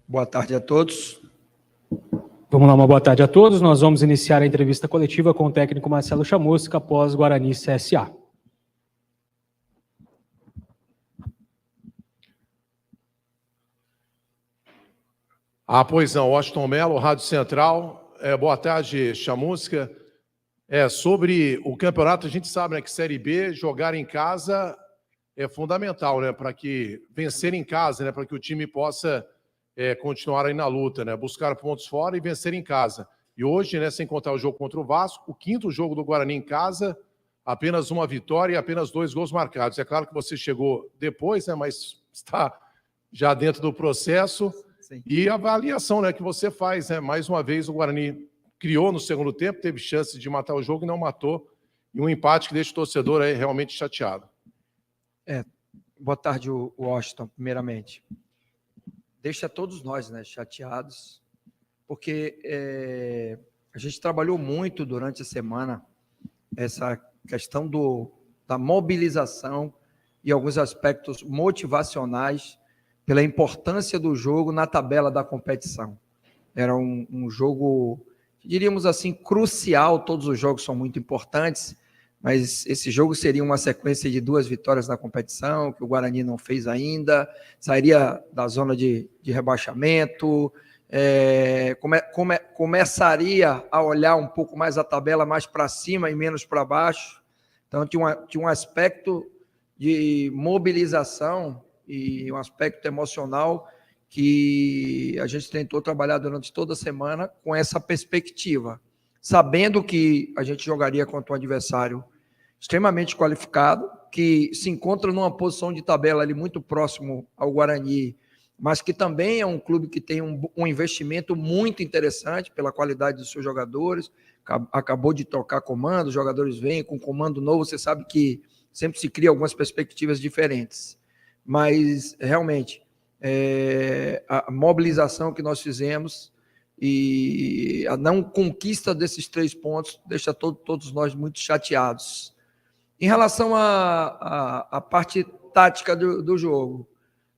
Boa tarde a todos. Vamos lá, uma boa tarde a todos. Nós vamos iniciar a entrevista coletiva com o técnico Marcelo Chamusca após Guarani CSA. Pois não, Washington Mello, Rádio Central. Boa tarde, Chamusca. Sobre o campeonato, a gente sabe, né, que Série B, jogar em casa é fundamental, né, para que vencer em casa, né, para que o time possa continuar aí na luta, né, buscar pontos fora e vencer em casa. E hoje, né, sem contar o jogo contra o Vasco, o 5º jogo do Guarani em casa, apenas uma vitória e apenas 2 gols marcados. É claro que você chegou depois, né, mas está já dentro do processo. Sim. E a avaliação, né, que você faz, né, mais uma vez o Guarani criou no segundo tempo, teve chance de matar o jogo e não matou, e um empate que deixa o torcedor aí realmente chateado. Boa tarde, Washington, primeiramente. Deixa todos nós, né, chateados, porque a gente trabalhou muito durante a semana essa questão da mobilização e alguns aspectos motivacionais pela importância do jogo na tabela da competição. Era um jogo, diríamos assim, crucial. Todos os jogos são muito importantes, mas esse jogo seria uma sequência de 2 vitórias na competição, que o Guarani não fez ainda, sairia da zona de rebaixamento, começaria a olhar um pouco mais a tabela mais para cima e menos para baixo. Então, tinha um aspecto de mobilização e um aspecto emocional que a gente tentou trabalhar durante toda a semana com essa perspectiva, sabendo que a gente jogaria contra um adversário extremamente qualificado, que se encontra numa posição de tabela ali muito próximo ao Guarani, mas que também é um clube que tem um investimento muito interessante pela qualidade dos seus jogadores, acabou de trocar comando, os jogadores vêm com comando novo, você sabe que sempre se cria algumas perspectivas diferentes, mas realmente a mobilização que nós fizemos e a não conquista desses 3 pontos deixa todos nós muito chateados. Em relação à parte tática do jogo,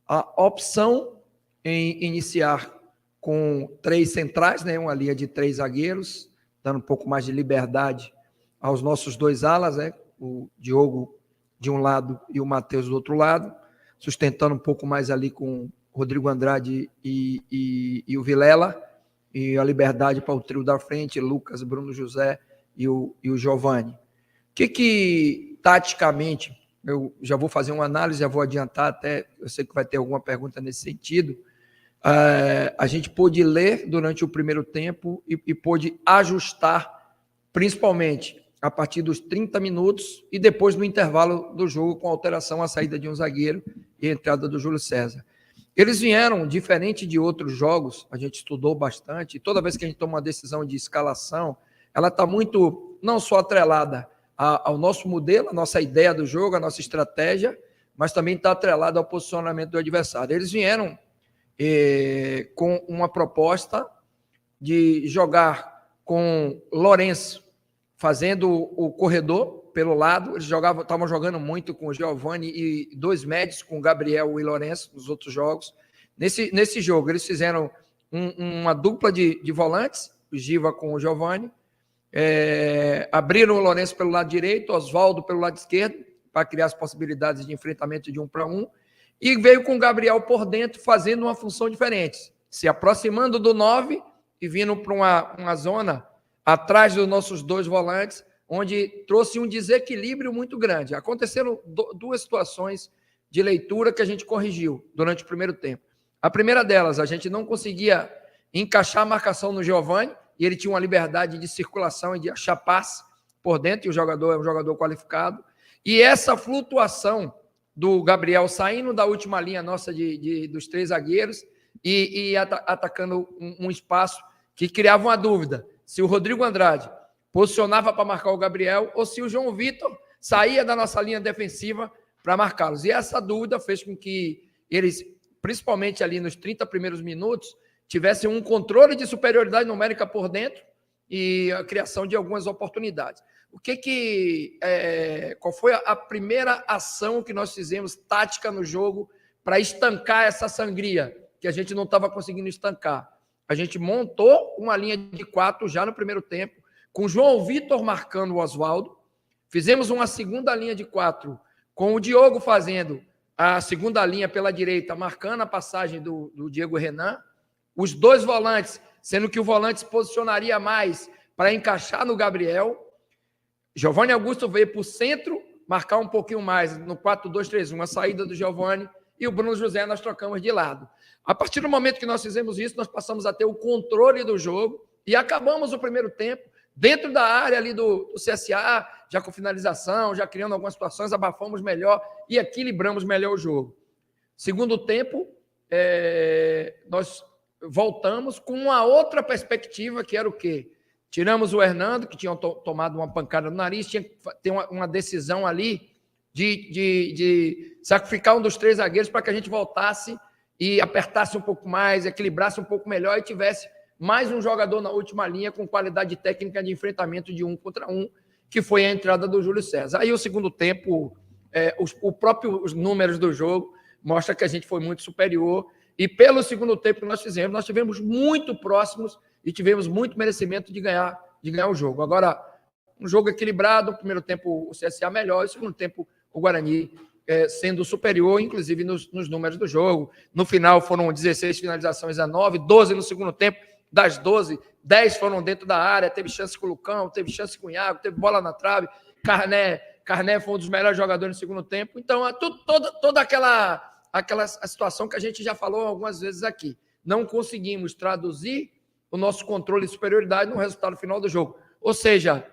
a opção em iniciar com 3 centrais, né, uma linha de 3 zagueiros, dando um pouco mais de liberdade aos nossos 2 alas, né, o Diogo de um lado e o Matheus do outro lado, sustentando um pouco mais ali com o Rodrigo Andrade e o Vilela, e a liberdade para o trio da frente, Lucas, Bruno José e o Giovani. Que taticamente, eu já vou fazer uma análise, já vou adiantar até, eu sei que vai ter alguma pergunta nesse sentido, a gente pôde ler durante o primeiro tempo e pôde ajustar, principalmente a partir dos 30 minutos e depois no intervalo do jogo, com alteração, a saída de um zagueiro e a entrada do Júlio César. Eles vieram, diferente de outros jogos, a gente estudou bastante, e toda vez que a gente toma uma decisão de escalação, ela está muito, não só atrelada ao nosso modelo, a nossa ideia do jogo, a nossa estratégia, mas também está atrelada ao posicionamento do adversário. Eles vieram com uma proposta de jogar com Lourenço, fazendo o corredor pelo lado. Eles estavam jogando muito com o Giovani e 2 médios com o Gabriel e Lourenço nos outros jogos. Nesse jogo, eles fizeram uma dupla de volantes, o Giva com o Giovani, abriram o Lourenço pelo lado direito, Oswaldo pelo lado esquerdo, para criar as possibilidades de enfrentamento de 1 para 1, e veio com o Gabriel por dentro, fazendo uma função diferente, se aproximando do 9 e vindo para uma zona atrás dos nossos 2 volantes, onde trouxe um desequilíbrio muito grande. Aconteceram 2 situações de leitura que a gente corrigiu durante o primeiro tempo. A primeira delas, a gente não conseguia encaixar a marcação no Giovani, e ele tinha uma liberdade de circulação e de achar passe por dentro, e o jogador é um jogador qualificado. E essa flutuação do Gabriel saindo da última linha nossa dos 3 zagueiros e atacando um espaço que criava uma dúvida se o Rodrigo Andrade posicionava para marcar o Gabriel ou se o João Vitor saía da nossa linha defensiva para marcá-los. E essa dúvida fez com que eles, principalmente ali nos 30 primeiros minutos, tivessem um controle de superioridade numérica por dentro e a criação de algumas oportunidades. Qual foi a primeira ação que nós fizemos tática no jogo para estancar essa sangria que a gente não estava conseguindo estancar. A gente montou uma linha de 4 já no primeiro tempo, com o João Vitor marcando o Oswaldo. Fizemos uma segunda linha de 4, com o Diogo fazendo a segunda linha pela direita, marcando a passagem do Diego Renan. Os 2 volantes, sendo que o volante se posicionaria mais para encaixar no Gabriel. Giovani Augusto veio para o centro, marcar um pouquinho mais no 4-2-3-1, a saída do Giovani, e o Bruno José nós trocamos de lado. A partir do momento que nós fizemos isso, nós passamos a ter o controle do jogo e acabamos o primeiro tempo dentro da área ali do CSA, já com finalização, já criando algumas situações, abafamos melhor e equilibramos melhor o jogo. Segundo tempo, nós voltamos com uma outra perspectiva, que era o quê? Tiramos o Hernando, que tinha tomado uma pancada no nariz, tinha que ter uma decisão ali de sacrificar um dos 3 zagueiros para que a gente voltasse e apertasse um pouco mais, equilibrasse um pouco melhor e tivesse mais um jogador na última linha com qualidade técnica de enfrentamento de 1 contra 1, que foi a entrada do Júlio César. Aí o segundo tempo, os números do jogo mostram que a gente foi muito superior e pelo segundo tempo que nós fizemos, nós estivemos muito próximos e tivemos muito merecimento de ganhar o jogo. Agora, um jogo equilibrado, no primeiro tempo o CSA melhor, e no segundo tempo o Guarani sendo superior, inclusive nos números do jogo. No final foram 16 finalizações a 9, 12 no segundo tempo. Das 12, 10 foram dentro da área, teve chance com o Lucão, teve chance com o Iago, teve bola na trave, Carné foi um dos melhores jogadores no segundo tempo. Então, toda aquela situação que a gente já falou algumas vezes aqui. Não conseguimos traduzir o nosso controle de superioridade no resultado final do jogo. Ou seja,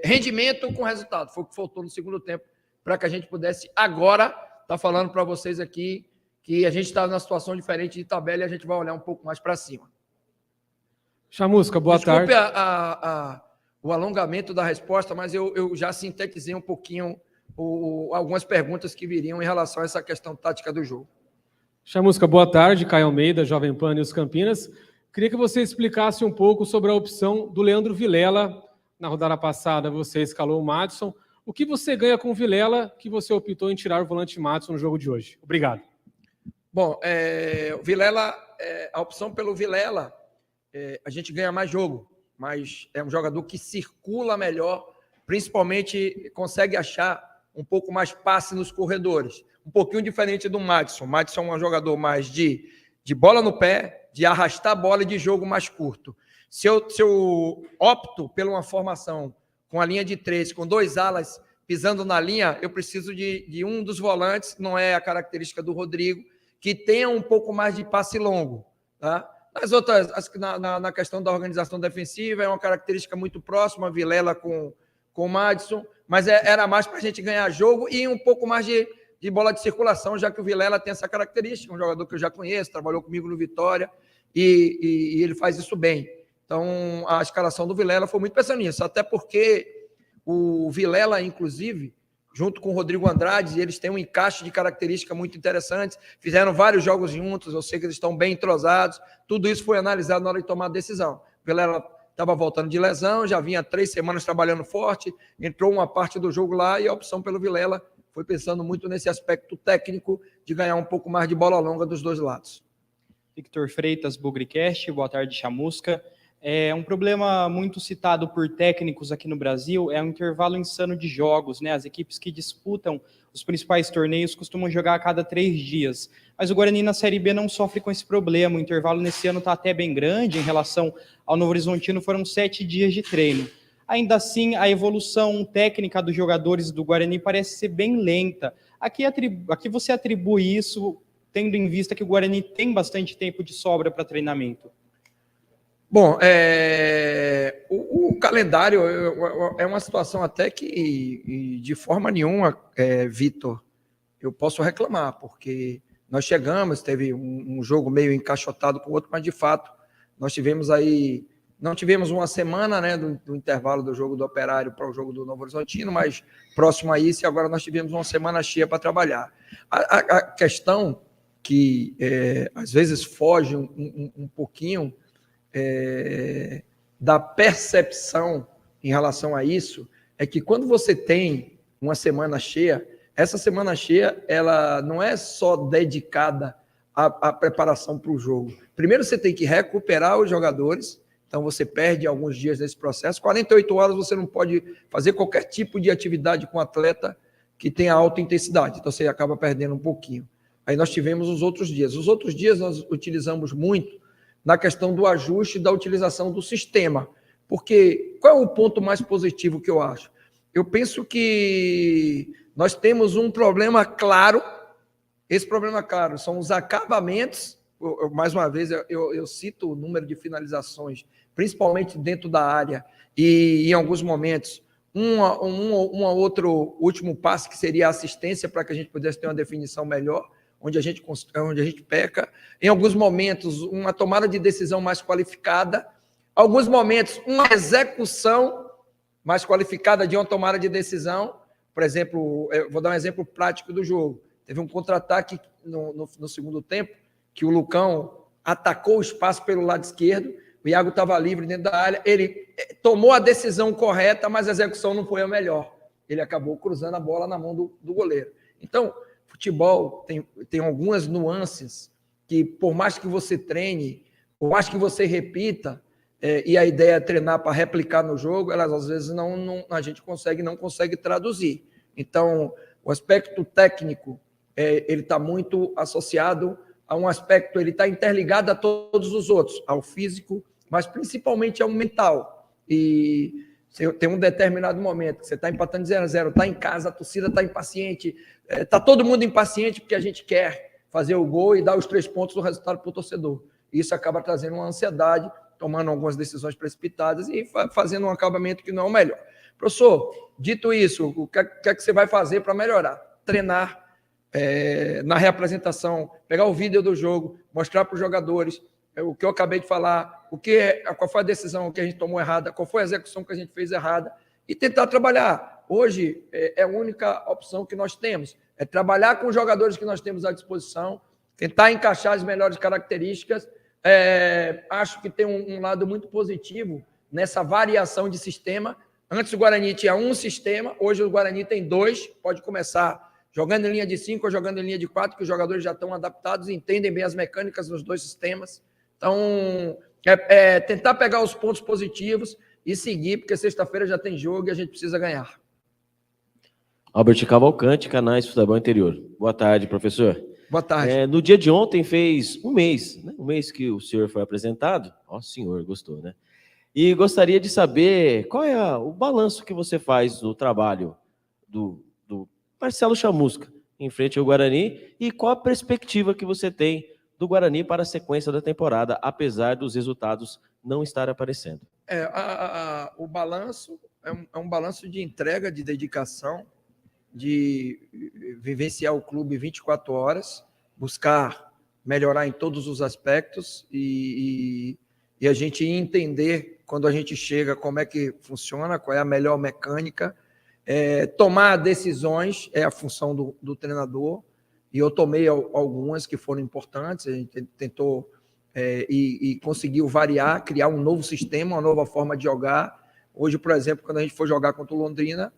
rendimento com resultado. Foi o que faltou no segundo tempo para que a gente pudesse agora estar falando para vocês aqui que a gente está numa situação diferente de tabela e a gente vai olhar um pouco mais para cima. Chamusca, boa tarde. Desculpe o alongamento da resposta, mas eu já sintetizei um pouquinho algumas perguntas que viriam em relação a essa questão tática do jogo. Chamusca, boa tarde. Caio Almeida, Jovem Pan News Campinas. Queria que você explicasse um pouco sobre a opção do Leandro Vilela. Na rodada passada, você escalou o Madison. O que você ganha com o Vilela que você optou em tirar o volante Madison no jogo de hoje? Obrigado. Bom, o Vilela, a opção pelo Vilela, a gente ganha mais jogo, mas é um jogador que circula melhor, principalmente consegue achar um pouco mais passe nos corredores. Um pouquinho diferente do Madison. O Madison é um jogador mais de bola no pé, de arrastar a bola e de jogo mais curto. Se eu opto por uma formação com a linha de 3, com 2 alas pisando na linha, eu preciso de um dos volantes, não é a característica do Rodrigo, que tenha um pouco mais de passe longo. Tá? As outras, na questão da organização defensiva, é uma característica muito próxima, Vilela com o Madison, mas era mais para a gente ganhar jogo e um pouco mais de bola de circulação, já que o Vilela tem essa característica, um jogador que eu já conheço, trabalhou comigo no Vitória, e ele faz isso bem. Então, a escalação do Vilela foi muito pensando nisso, até porque o Vilela, inclusive, junto com o Rodrigo Andrade, eles têm um encaixe de características muito interessantes, fizeram vários jogos juntos, eu sei que eles estão bem entrosados, tudo isso foi analisado na hora de tomar a decisão. O Vilela estava voltando de lesão, já vinha 3 semanas trabalhando forte, entrou uma parte do jogo lá e a opção pelo Vilela foi pensando muito nesse aspecto técnico de ganhar um pouco mais de bola longa dos 2 lados. Victor Freitas, Bugricast, boa tarde, Chamusca. Um problema muito citado por técnicos aqui no Brasil é um intervalo insano de jogos, né? As equipes que disputam os principais torneios costumam jogar a cada 3 dias. Mas o Guarani na Série B não sofre com esse problema. O intervalo nesse ano está até bem grande em relação ao Novo Horizontino, foram 7 dias de treino. Ainda assim, a evolução técnica dos jogadores do Guarani parece ser bem lenta. Aqui você atribui isso, tendo em vista que o Guarani tem bastante tempo de sobra para treinamento? Bom, o calendário é uma situação até que, de forma nenhuma, Vitor, eu posso reclamar, porque nós chegamos, teve um jogo meio encaixotado com o outro, mas, de fato, nós tivemos aí... Não tivemos uma semana, né, do intervalo do jogo do Operário para o jogo do Novo Horizontino, mas próximo a isso, e agora nós tivemos uma semana cheia para trabalhar. A questão que, às vezes, foge um pouquinho... da percepção em relação a isso, é que quando você tem uma semana cheia, essa semana cheia, ela não é só dedicada a preparação para o jogo. Primeiro você tem que recuperar os jogadores, então você perde alguns dias nesse processo. 48 horas você não pode fazer qualquer tipo de atividade com atleta que tenha alta intensidade, então você acaba perdendo um pouquinho. Aí nós tivemos os outros dias. Os outros dias nós utilizamos muito na questão do ajuste da utilização do sistema. Porque qual é o ponto mais positivo que eu acho? Eu penso que nós temos um problema claro. Esse problema claro são os acabamentos. Mais uma vez, eu cito o número de finalizações, principalmente dentro da área, e em alguns momentos, um outro último passe que seria a assistência para que a gente pudesse ter uma definição melhor, onde a gente peca. Em alguns momentos, uma tomada de decisão mais qualificada. Alguns momentos, uma execução mais qualificada de uma tomada de decisão. Por exemplo, eu vou dar um exemplo prático do jogo. Teve um contra-ataque no segundo tempo, que o Lucão atacou o espaço pelo lado esquerdo, o Iago estava livre dentro da área, ele tomou a decisão correta, mas a execução não foi a melhor. Ele acabou cruzando a bola na mão do goleiro. Então, futebol tem algumas nuances que, por mais que você treine, por mais que você repita, e a ideia é treinar para replicar no jogo, elas às vezes a gente não consegue traduzir. Então, o aspecto técnico, ele está muito associado a um aspecto, ele está interligado a todos os outros, ao físico, mas principalmente ao mental. E tem um determinado momento que você está empatando 0-0, está em casa, a torcida está impaciente, está todo mundo impaciente porque a gente quer fazer o gol e dar os 3 pontos do resultado para o torcedor. Isso acaba trazendo uma ansiedade, tomando algumas decisões precipitadas e fazendo um acabamento que não é o melhor. Professor, dito isso, o que é que você vai fazer para melhorar? Treinar na reapresentação, pegar o vídeo do jogo, mostrar para os jogadores o que eu acabei de falar, qual foi a decisão que a gente tomou errada, qual foi a execução que a gente fez errada, e tentar trabalhar. Hoje é a única opção que nós temos, é trabalhar com os jogadores que nós temos à disposição, tentar encaixar as melhores características. Acho que tem um lado muito positivo nessa variação de sistema. Antes o Guarani tinha um sistema, hoje o Guarani tem 2, pode começar jogando em linha de 5 ou jogando em linha de 4, que os jogadores já estão adaptados e entendem bem as mecânicas dos 2 sistemas. Então, tentar pegar os pontos positivos e seguir, porque sexta-feira já tem jogo e a gente precisa ganhar. Albert Cavalcante, Canais Futebol Interior. Boa tarde, professor. Boa tarde. No dia de ontem fez um mês, né? Um mês que o senhor foi apresentado. Ó, senhor, gostou, né? E gostaria de saber qual é o balanço que você faz do trabalho do Marcelo Chamusca em frente ao Guarani e qual a perspectiva que você tem do Guarani para a sequência da temporada, apesar dos resultados não estarem aparecendo. O balanço é um balanço de entrega, de dedicação, de vivenciar o clube 24 horas, buscar melhorar em todos os aspectos e a gente entender, quando a gente chega, como é que funciona, qual é a melhor mecânica. Tomar decisões é a função do treinador, e eu tomei algumas que foram importantes, a gente tentou e conseguiu variar, criar um novo sistema, uma nova forma de jogar. Hoje, por exemplo, quando a gente for jogar contra o Londrina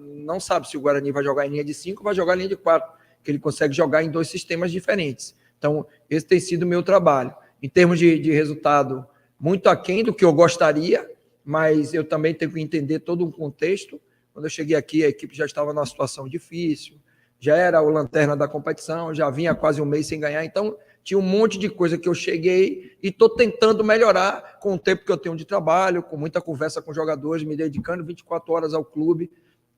não sabe se o Guarani vai jogar em linha de 5 ou vai jogar em linha de 4, que ele consegue jogar em 2 sistemas diferentes. Então, esse tem sido o meu trabalho. Em termos de resultado, muito aquém do que eu gostaria, mas eu também tenho que entender todo um contexto. Quando eu cheguei aqui, a equipe já estava numa situação difícil, já era o lanterna da competição, já vinha quase um mês sem ganhar, então tinha um monte de coisa que eu cheguei e estou tentando melhorar com o tempo que eu tenho de trabalho, com muita conversa com jogadores, me dedicando 24 horas ao clube,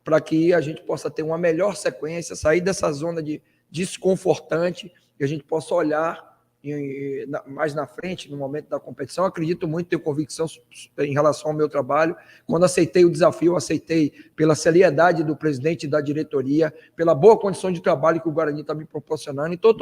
para que a gente possa ter uma melhor sequência, sair dessa zona de desconfortante e a gente possa olhar mais na frente, no momento da competição. Acredito muito, tenho convicção em relação ao meu trabalho. Quando aceitei o desafio, aceitei pela seriedade do presidente e da diretoria, pela boa condição de trabalho que o Guarani está me proporcionando. Então,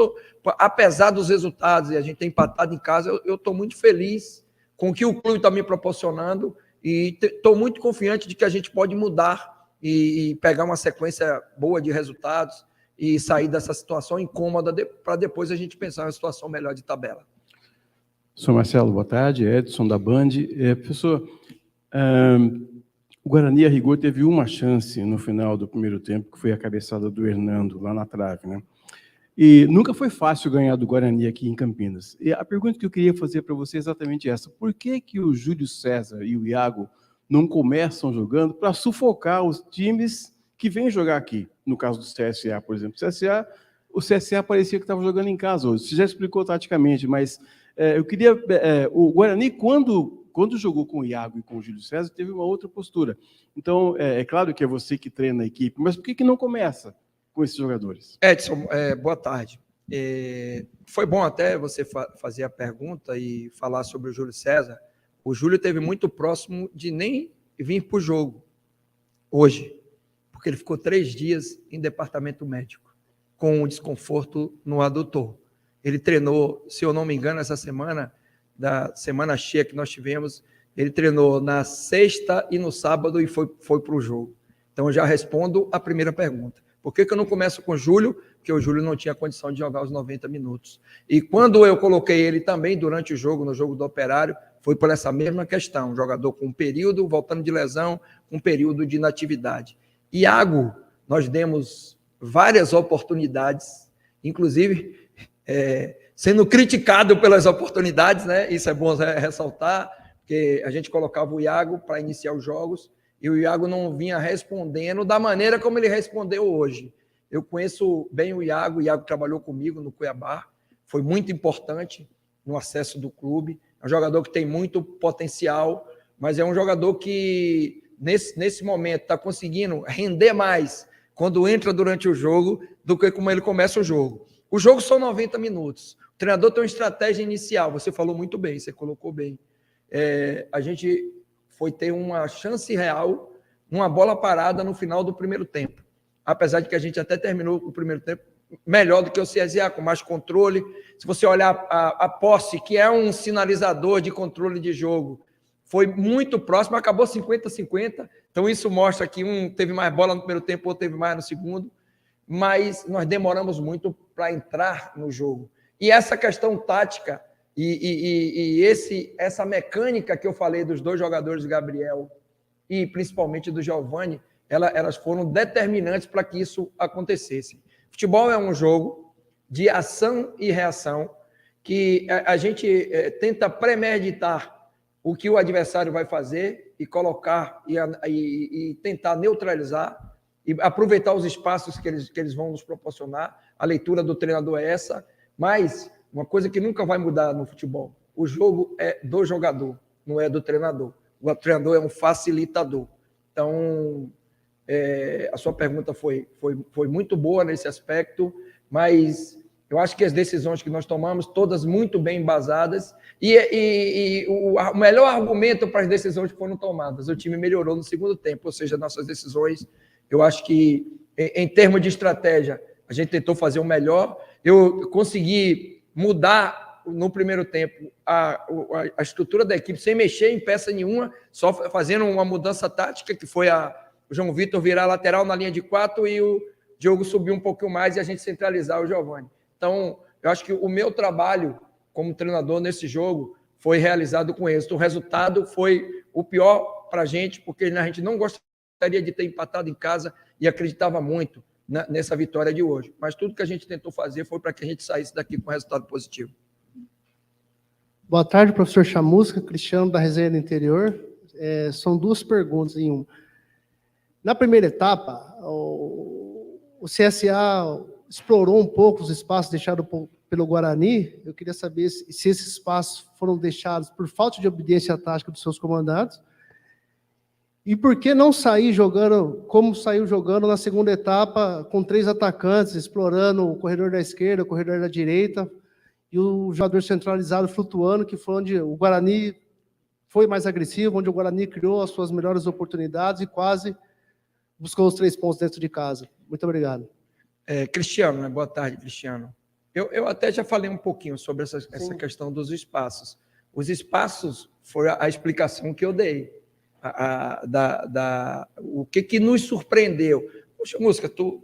apesar dos resultados e a gente ter empatado em casa, eu estou muito feliz com o que o clube está me proporcionando e estou muito confiante de que a gente pode mudar e pegar uma sequência boa de resultados e sair dessa situação incômoda para depois a gente pensar em uma situação melhor de tabela. Sou Marcelo, boa tarde, Edson da Band. Professor, o Guarani, a rigor, teve uma chance no final do primeiro tempo, que foi a cabeçada do Hernando, lá na trave, né? E nunca foi fácil ganhar do Guarani aqui em Campinas. E a pergunta que eu queria fazer para você é exatamente essa. Por que que o Júlio César e o Iago não começam jogando para sufocar os times que vêm jogar aqui? No caso do CSA, por exemplo. O CSA parecia que estava jogando em casa hoje. Você já explicou taticamente, mas eu queria... o Guarani, quando jogou com o Iago e com o Júlio César, teve uma outra postura. Então, é claro que é você que treina a equipe, mas por que não começa com esses jogadores? Edson, boa tarde. Foi bom até você fazer a pergunta e falar sobre o Júlio César. O Júlio teve muito próximo de nem vir para o jogo hoje, porque ele ficou 3 dias em departamento médico, com um desconforto no adutor. Ele treinou, se eu não me engano, essa semana, da semana cheia que nós tivemos, ele treinou na sexta e no sábado e foi para o jogo. Então, eu já respondo a primeira pergunta. Por que eu não começo com o Júlio? Porque o Júlio não tinha condição de jogar os 90 minutos. E quando eu coloquei ele também durante o jogo, no jogo do Operário, foi por essa mesma questão. Um jogador com um período, voltando de lesão, um período de inatividade. Iago, nós demos várias oportunidades, inclusive sendo criticado pelas oportunidades, né? Isso é bom ressaltar, porque a gente colocava o Iago para iniciar os jogos, e o Iago não vinha respondendo da maneira como ele respondeu hoje. Eu conheço bem o Iago trabalhou comigo no Cuiabá, foi muito importante no acesso do clube, é um jogador que tem muito potencial, mas é um jogador que, nesse momento, está conseguindo render mais quando entra durante o jogo do que como ele começa o jogo. O jogo são 90 minutos. O treinador tem uma estratégia inicial, você falou muito bem, você colocou bem. A gente foi ter uma chance real, uma bola parada no final do primeiro tempo. Apesar de que a gente até terminou o primeiro tempo melhor do que o CSA, com mais controle. Se você olhar a posse, que é um sinalizador de controle de jogo, foi muito próximo, acabou 50-50. Então, isso mostra que um teve mais bola no primeiro tempo, outro teve mais no segundo. Mas nós demoramos muito para entrar no jogo. E essa questão tática essa mecânica que eu falei dos 2 jogadores, Gabriel e principalmente do Giovani, elas foram determinantes para que isso acontecesse. Futebol é um jogo de ação e reação que a gente tenta premeditar o que o adversário vai fazer e colocar e tentar neutralizar e aproveitar os espaços que eles vão nos proporcionar. A leitura do treinador é essa, mas uma coisa que nunca vai mudar no futebol, o jogo é do jogador, não é do treinador. O treinador é um facilitador. Então, a sua pergunta foi muito boa nesse aspecto, mas eu acho que as decisões que nós tomamos, todas muito bem embasadas, e o melhor argumento para as decisões que foram tomadas, o time melhorou no segundo tempo, ou seja, nossas decisões, eu acho que, em termos de estratégia, a gente tentou fazer o melhor. Eu consegui mudar no primeiro tempo a estrutura da equipe sem mexer em peça nenhuma, só fazendo uma mudança tática, que foi o João Vitor virar lateral na linha de 4 e o Diogo subir um pouquinho mais e a gente centralizar o Giovani. Então, eu acho que o meu trabalho como treinador nesse jogo foi realizado com êxito. O resultado foi o pior para a gente, porque a gente não gostaria de ter empatado em casa e acreditava muito nessa vitória de hoje. Mas tudo que a gente tentou fazer foi para que a gente saísse daqui com resultado positivo. Boa tarde, professor Chamusca, Cristiano da Resenha do Interior. São 2 perguntas em uma. Na primeira etapa, o CSA explorou um pouco os espaços deixados pelo Guarani. Eu queria saber se esses espaços foram deixados por falta de obediência tática dos seus comandantes. E por que não sair jogando como saiu jogando na segunda etapa, com 3 atacantes, explorando o corredor da esquerda, o corredor da direita, e o jogador centralizado flutuando, que foi onde o Guarani foi mais agressivo, onde o Guarani criou as suas melhores oportunidades e quase buscou os 3 pontos dentro de casa. Muito obrigado. Cristiano, né? Boa tarde, Cristiano. Eu até já falei um pouquinho sobre essa questão dos espaços. Os espaços foi a explicação que eu dei. O que nos surpreendeu. Poxa, Musca, tu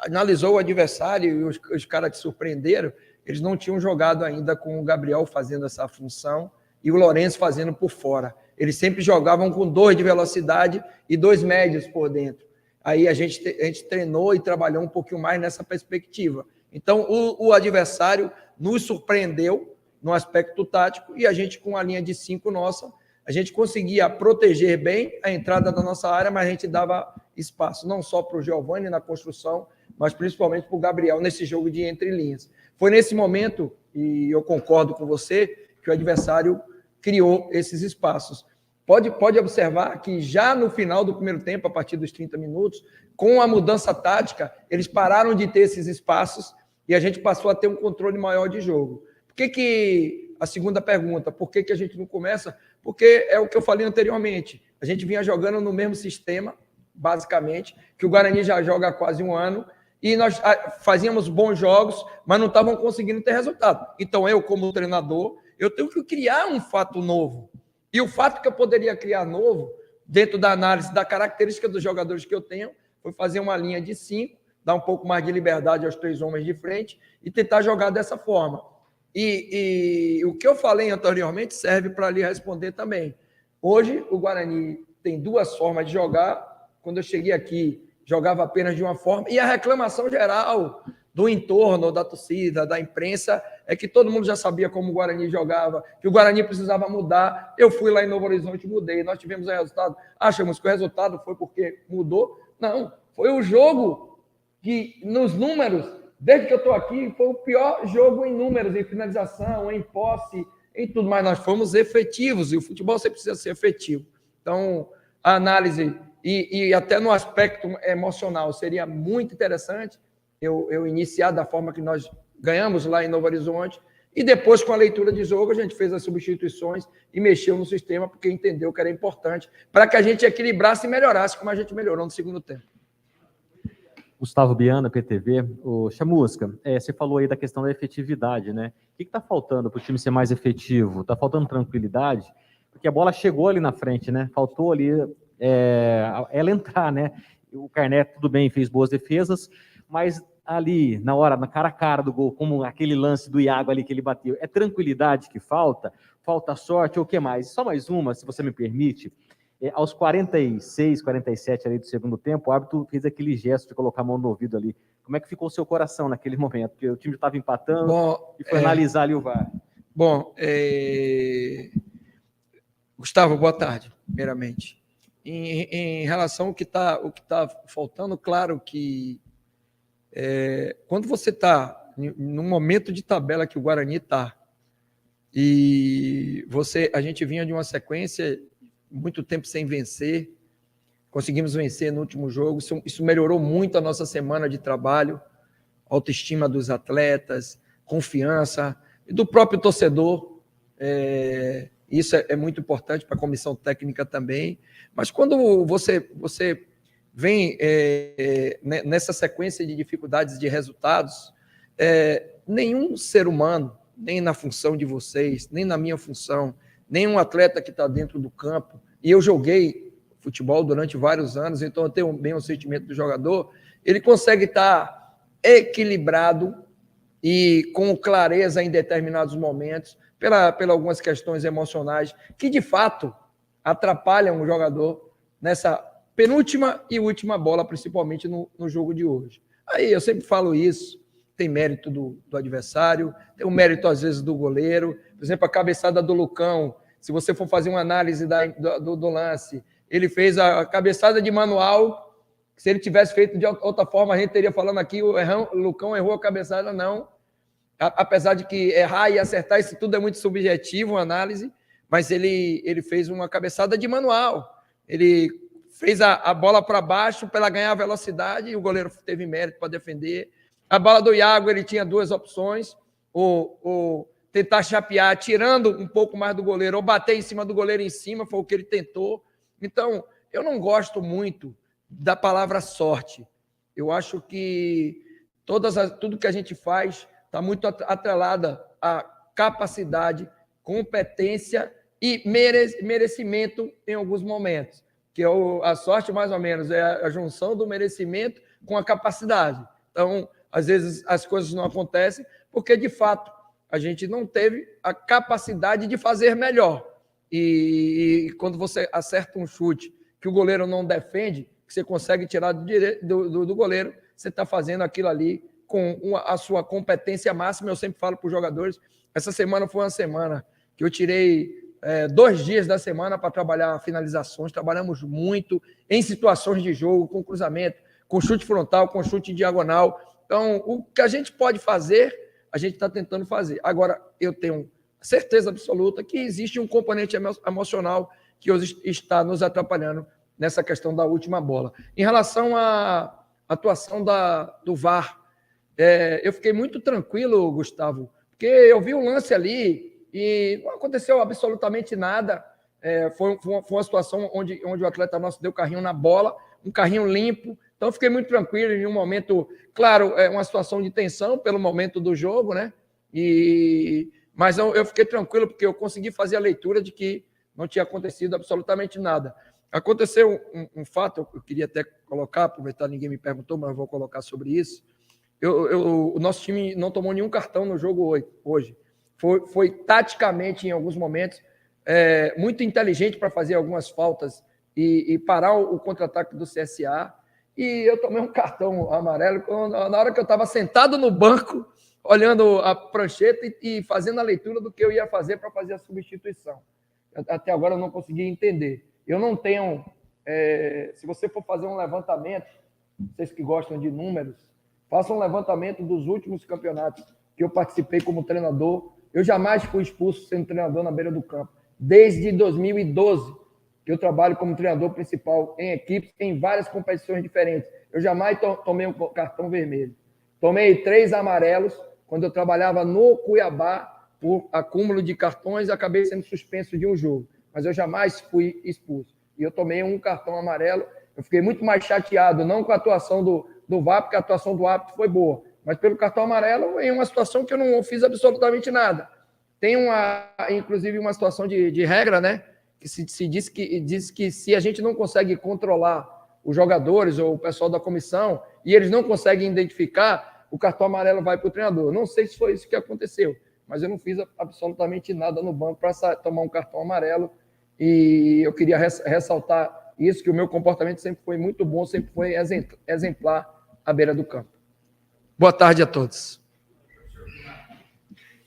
analisou o adversário e os caras te surpreenderam. Eles não tinham jogado ainda com o Gabriel fazendo essa função e o Lourenço fazendo por fora. Eles sempre jogavam com 2 de velocidade e 2 médios por dentro. Aí a gente treinou e trabalhou um pouquinho mais nessa perspectiva. Então, o adversário nos surpreendeu no aspecto tático e a gente, com a linha de 5 nossa, a gente conseguia proteger bem a entrada da nossa área, mas a gente dava espaço, não só para o Giovani na construção, mas principalmente para o Gabriel nesse jogo de entrelinhas. Foi nesse momento, e eu concordo com você, que o adversário criou esses espaços. Pode observar que já no final do primeiro tempo, a partir dos 30 minutos, com a mudança tática, eles pararam de ter esses espaços e a gente passou a ter um controle maior de jogo. Por que a segunda pergunta, por que a gente não começa? Porque é o que eu falei anteriormente, a gente vinha jogando no mesmo sistema, basicamente, que o Guarani já joga há quase um ano, e nós fazíamos bons jogos, mas não estavam conseguindo ter resultado. Então eu, como treinador, eu tenho que criar um fato novo. E o fato que eu poderia criar novo, dentro da análise da característica dos jogadores que eu tenho, foi fazer uma linha de 5, dar um pouco mais de liberdade aos 3 homens de frente e tentar jogar dessa forma. E o que eu falei anteriormente serve para lhe responder também. Hoje, o Guarani tem 2 formas de jogar. Quando eu cheguei aqui, jogava apenas de uma forma. E a reclamação geral do entorno, da torcida, da imprensa, é que todo mundo já sabia como o Guarani jogava, que o Guarani precisava mudar. Eu fui lá em Novo Horizonte e mudei. Nós tivemos o resultado. Achamos que o resultado foi porque mudou? Não. Foi o jogo que, nos números, desde que eu estou aqui, foi o pior jogo em números, em finalização, em posse, em tudo. Mas nós fomos efetivos, e o futebol sempre precisa ser efetivo. Então, a análise, e até no aspecto emocional, seria muito interessante eu iniciar da forma que nós ganhamos lá em Novo Horizonte, e depois, com a leitura de jogo, a gente fez as substituições e mexeu no sistema, porque entendeu que era importante, para que a gente equilibrasse e melhorasse, como a gente melhorou no segundo tempo. Gustavo Biana, PTV. O Chamusca, você falou aí da questão da efetividade, né? O que está faltando para o time ser mais efetivo? Está faltando tranquilidade? Porque a bola chegou ali na frente, né? Faltou ali ela entrar, né? O Carné, tudo bem, fez boas defesas, mas ali, na hora, na cara a cara do gol, como aquele lance do Iago ali que ele bateu, é tranquilidade que falta? Falta sorte ou o que mais? Só mais uma, se você me permite. Aos 46, 47 ali do segundo tempo, o árbitro fez aquele gesto de colocar a mão no ouvido ali. Como é que ficou o seu coração naquele momento? Porque o time estava empatando e foi analisar ali o VAR. Bom, Gustavo, boa tarde, primeiramente. Em relação ao que tá faltando, claro que quando você está num momento de tabela que o Guarani está, e a gente vinha de uma sequência muito tempo sem vencer, conseguimos vencer no último jogo, isso melhorou muito a nossa semana de trabalho, autoestima dos atletas, confiança, e do próprio torcedor, isso é muito importante para a comissão técnica também, mas quando você vem nessa sequência de dificuldades de resultados, nenhum ser humano, nem na função de vocês, nem na minha função, nenhum atleta que está dentro do campo, e eu joguei futebol durante vários anos, então eu tenho bem o sentimento do jogador, ele consegue estar equilibrado e com clareza em determinados momentos, pela algumas questões emocionais, que de fato atrapalham o jogador nessa penúltima e última bola, principalmente no jogo de hoje. Aí eu sempre falo isso, tem mérito do adversário, tem o mérito às vezes do goleiro, por exemplo, a cabeçada do Lucão, se você for fazer uma análise do lance, ele fez a cabeçada de manual, se ele tivesse feito de outra forma, a gente teria falando aqui, o Lucão errou a cabeçada, não. Apesar de que errar e acertar, isso tudo é muito subjetivo, a análise, mas ele fez uma cabeçada de manual. Ele fez a bola para baixo para ela ganhar velocidade e o goleiro teve mérito para defender. A bola do Iago, ele tinha 2 opções, ou tentar chapear, tirando um pouco mais do goleiro, ou bater em cima do goleiro em cima, foi o que ele tentou. Então, eu não gosto muito da palavra sorte. Eu acho que tudo que a gente faz está muito atrelada à capacidade, competência e merecimento em alguns momentos. Que a sorte, mais ou menos, é a junção do merecimento com a capacidade. Então, às vezes, as coisas não acontecem porque, de fato, a gente não teve a capacidade de fazer melhor. E quando você acerta um chute que o goleiro não defende, que você consegue tirar do goleiro, você está fazendo aquilo ali com a sua competência máxima. Eu sempre falo para os jogadores, essa semana foi uma semana que eu tirei 2 dias da semana para trabalhar finalizações, trabalhamos muito em situações de jogo, com cruzamento, com chute frontal, com chute diagonal. Então, o que a gente pode fazer, a gente está tentando fazer. Agora, eu tenho certeza absoluta que existe um componente emocional que hoje está nos atrapalhando nessa questão da última bola. Em relação à atuação do VAR, eu fiquei muito tranquilo, Gustavo, porque eu vi o lance ali e não aconteceu absolutamente nada. Foi uma situação onde o atleta nosso deu carrinho na bola, um carrinho limpo. Então, eu fiquei muito tranquilo em um momento, claro, é uma situação de tensão pelo momento do jogo, né? Mas eu fiquei tranquilo porque eu consegui fazer a leitura de que não tinha acontecido absolutamente nada. Aconteceu um fato, eu queria até colocar, aproveitar, ninguém me perguntou, mas eu vou colocar sobre isso. O nosso time não tomou nenhum cartão no jogo hoje. Foi taticamente, em alguns momentos, muito inteligente para fazer algumas faltas e parar o contra-ataque do CSA. E eu tomei um cartão amarelo na hora que eu estava sentado no banco, olhando a prancheta e fazendo a leitura do que eu ia fazer para fazer a substituição. Até agora eu não consegui entender. Eu não tenho... se você for fazer um levantamento, vocês que gostam de números, façam um levantamento dos últimos campeonatos que eu participei como treinador. Eu jamais fui expulso sendo treinador na beira do campo. Desde 2012, que eu trabalho como treinador principal em equipes, em várias competições diferentes. Eu jamais tomei um cartão vermelho. Tomei 3 amarelos quando eu trabalhava no Cuiabá, por acúmulo de cartões, acabei sendo suspenso de um jogo. Mas eu jamais fui expulso. E eu tomei um cartão amarelo. Eu fiquei muito mais chateado, não com a atuação do VAR, porque a atuação do árbitro foi boa, mas pelo cartão amarelo em uma situação que eu não fiz absolutamente nada. Tem inclusive uma situação de regra, né? Que se diz que se a gente não consegue controlar os jogadores ou o pessoal da comissão e eles não conseguem identificar, o cartão amarelo vai para o treinador. Não sei se foi isso que aconteceu, mas eu não fiz absolutamente nada no banco para tomar um cartão amarelo e eu queria ressaltar isso, que o meu comportamento sempre foi muito bom, sempre foi exemplar à beira do campo. Boa tarde a todos.